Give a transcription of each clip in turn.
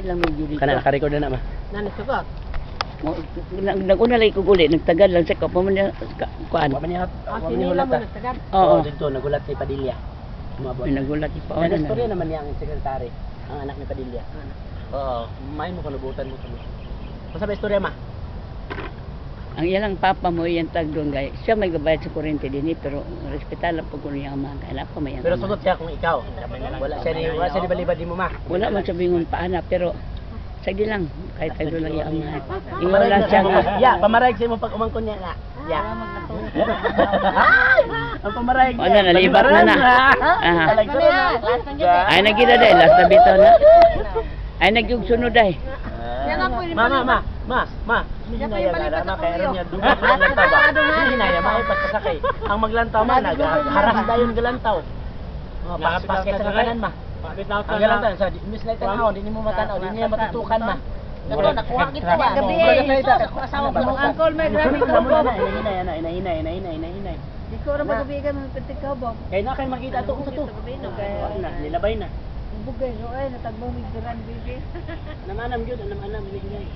Lang medyo dito. Kana naka-record na ma. Nanisugod. Nag-una lagi ko guli, nagtagal lang sa ko pa man kuan. Wa man niya. Sinila mo nagtagad. Oo. Dito nagulat si Padilla. Umabot. May nagulat pa Ano na. istorya naman niya ang sekretary, ang anak ni Padilla. Oo, may mo kalubutan mo kami. Basta ba istorya ma? Ang ilang papa mo yan tagdong gay. Siya may gabayad sa kuryente din pero respetal po ko niya mga anak ko may. Pero sugot siya kung ikaw. Wala siya ni balibad di mo ma. Wala man sa bingon paana pero sagdi lang kahit tagdo lang yung mga. Iwan lang siya nga. Ya, pamarayag sa mo pag umangkon niya nga. Ya. Ang pamarayag niya. Ano nalibat na na. Aha. Ay nagida dai last na bitaw na. Ay nagyugsunod dai. Ma. Hinaya na ma kaya ron niya dugo sa lantaw ba. Hinaya ma ay pagkasakay. Ang maglantaw ma nagharas dayon galantaw. Pakas kay sa kanan ma. Ang galantaw sa imbis na tanaw, di mo matanaw, di niya matutukan ma. Gato nakuha kita ba gabi. Asawa ko ng uncle may grabe ko. Hinay. Di ko ra magabigan ng pitikaw ba. Kaya na kayo makita to sa to. Nilabay na. Bugay ro ay natagbo mi duran bibi. Namanam gyud, namanam hinay.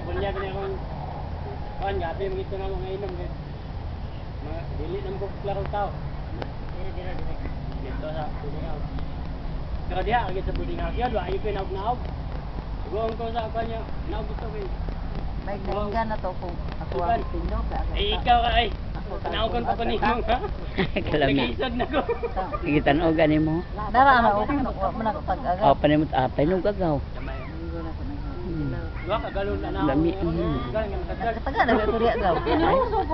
Bunyag na akong kuhan, gabi mga ito na mga inom. Mga dili ng buklarong tao. Dito sa building house. Pero diha, agad sa building house yan, wala yung naog-naog. Sigurong ko sa kanya, naog gusto ko yun. May galingan na to kung ako ang tindog. Ay, ikaw ka ay. Naogan ko ni mong ha? Kalami. Nag-isag na ko. Kita no gani mo. Dara na ako mo na kapag-aga. Oh panimot apay no gagaw. Wa ka galon na na. Lami. Kataga na kuriya daw.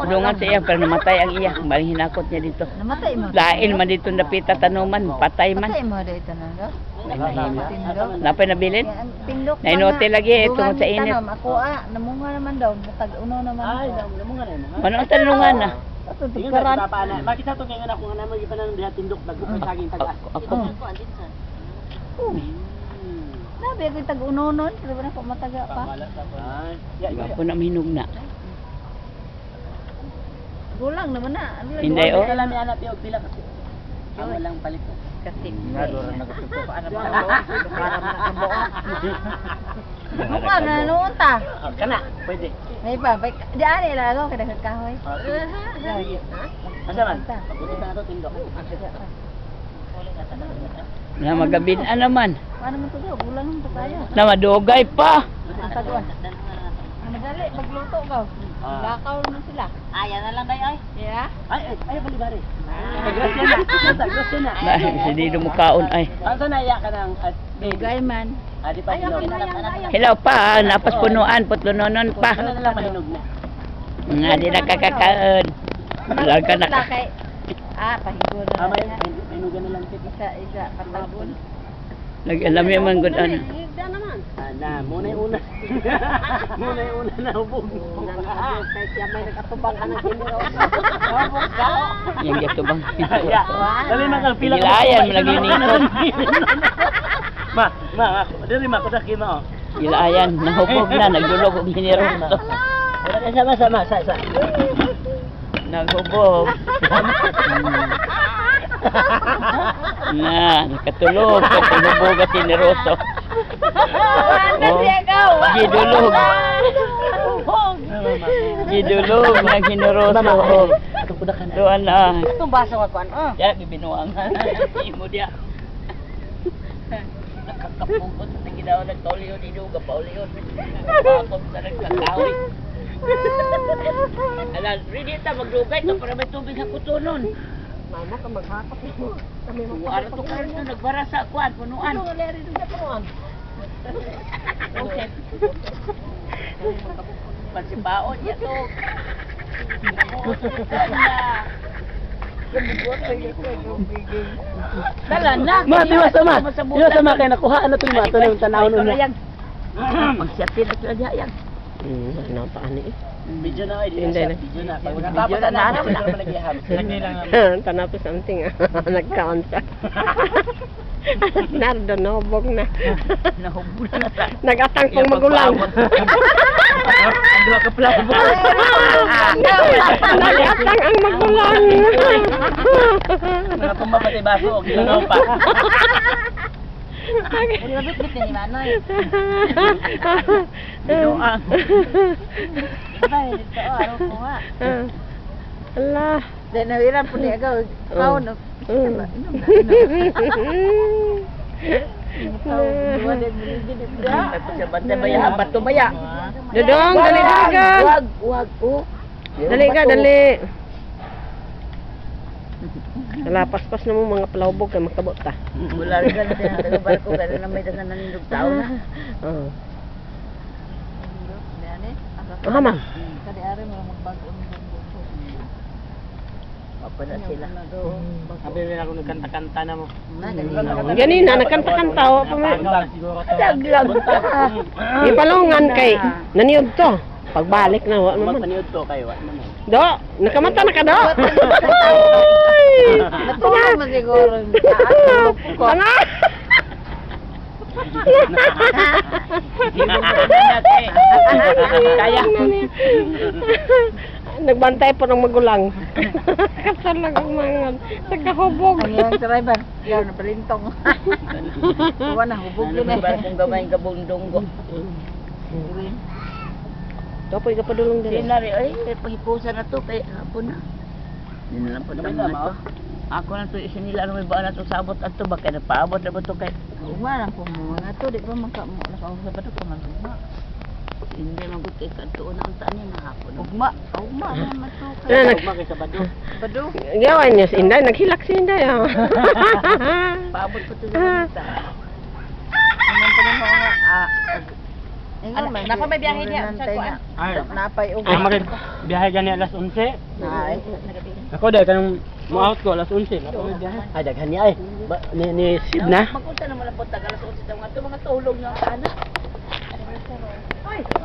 Dungan sa iya pero namatay ang iya. Bali hinakot niya dito. Namatay mo. Lain man dito napita tanuman, patay man. Patay mo dito na daw. Tindog. Napay nabilin? Tindog. Nainote lagi ito sa init. Ako namunga naman daw. Tag-uno naman. Ay, namunga na mo. Ano ang tanungan na? Yung nagpapaan. Makita to ngayon ako nga naman iba na diha tindok nagupay saging taga. Ako. Sabi ako tag-uno nun. Pero na ko mataga pa. Ay, Ako na minug na. Gulang naman na. Hindi oh. Alam ni anak yung pila kasi. Amo lang palit ko. Kasi. Nador nagtutupo ana pa. Mukha na noon ta. Kana, pwede. May pa. Diyan nila ako kada kahoy. Asa man? Pagbuti na to tindok. Na magabin naman. Paano mo to daw? Gulang mo to tayo. Na madugay pa. Ang taguan. Madali, magluto ka. Lakaw na sila. Ayan na lang kayo ay. Yeah? Ay balibari. Grasya na. Na hindi mo kaon ay. Asa na iya ka nang Dugay man. Adi pa hinog. Hello pa, napas punuan, putlunonon pa. Ano na lang mahinog na. Nga di na kakakaon. Wala ka na. Pahigo na. May hinugan na lang kita. Isa, patagon. Nag-alam yung mga good ano. Higda naman. Na, muna yung una. Muna yung una na hubog. Kahit siya may nagkatubang ka ng kiniro. Yung gato bang. Dali na kang pila. Gilayan mo lagi nito. Ma, dali ma, kusakin mo. Gilayan, nahubog na, nagdulog og hinirosto. Sama. Naghubog. Na, nakatulog. Katulog at hinirosto. Gidulog. Gidulog ng hinirosto. Doon na. Itong baso nga kuan. Ya, bibinuang. Imo dia. Nakakapugot sa ginawa ng tolyo dito, kapaulyo. Bakit sa nagkakawi. Alam, ready ta maglugay to para may tubig sa kutunon. Mama ka maghatak mo. Kami mo. Ara to karon to nagbara sa kuan punuan. Ano leri din sa punuan? Okay. Pasibaon ya to. Dala na. Ma, diwa sama kay nakuha ano to ma to yung tanaw nun. Pagsiatin at lagyan. Ano pa ani eh. Video na kayo, Hindi na. video na. Pag magkatapos na namin, sila naman naghiham. Lagi lang. Tanapos something nag-count siya. Nardo, nahubog na. Nahubog na sa... Nag-atang pang magulang. Ang dua ka plabo. Nag-atang ang magulang. Mga pumapatay baso, o ginagaw pa. Bit-bit ni Manoy. Binuang. Ay, ito, araw ko nga. Allah. Dahil nawiran po niya agaw. Kao na. Tapos sa bantay ba yan ang bato ba yan? Dudong, dali ka. Wag po. Dali ka, dali. Kalapaspas na mo mga palawbog kay makabot ta. Wala rin ka na siya. Taga-barko ka na may taga nanindog tao na. Oo. Dali. Oh, ma'am. Kadi ari mo magbago ng Papa na sila. Sabi rin ako nagkanta-kanta na mo. Ganina, nagkanta-kanta o pa may. Siguro to. Taglag. Ipalungan kay naniyod to. Pagbalik na wa naman. Mapaniod to kayo. Ano mo? Do, nakamata na ka do. Natulog man siguro. Ano? Kaya. Nagbantay po ng magulang. Kasalag ang mga nagkahubog. Ang iyong driver. Yaw na palintong. Huwag na, hubog Ano yun ba eh. kung gawin ka bundong ko? Dapat ka padulong din. Sinari, ay, pahipusan na to, kay hapon na. Hindi na lang po naman ito. Ako na to, isa nila, ano may ba na to, sabot at to, baka napaabot na ba to kay... Uma lang po mga to. Di ba nakausap ba ito pa magugma? Hindi mabuti ka to, ang taan niya na hapon. Ugma. Ugma naman to. Ugma kay Sabado. Bado. Gawan niya si Inday, naghilak si Inday. Paabot po to sa mga Naman pa rin mo nga. Ingon man. Napa may biyahe niya. Ay. Napay ugma. Ay, makit. Biyahe gani alas 11. Ay. Ako dahil kanang mo-out ko alas 11. Ay, daghan niya ay. Ni Sid na. Magpunta naman ang punta, alas 11 mga to, mga tulog niya ang anak.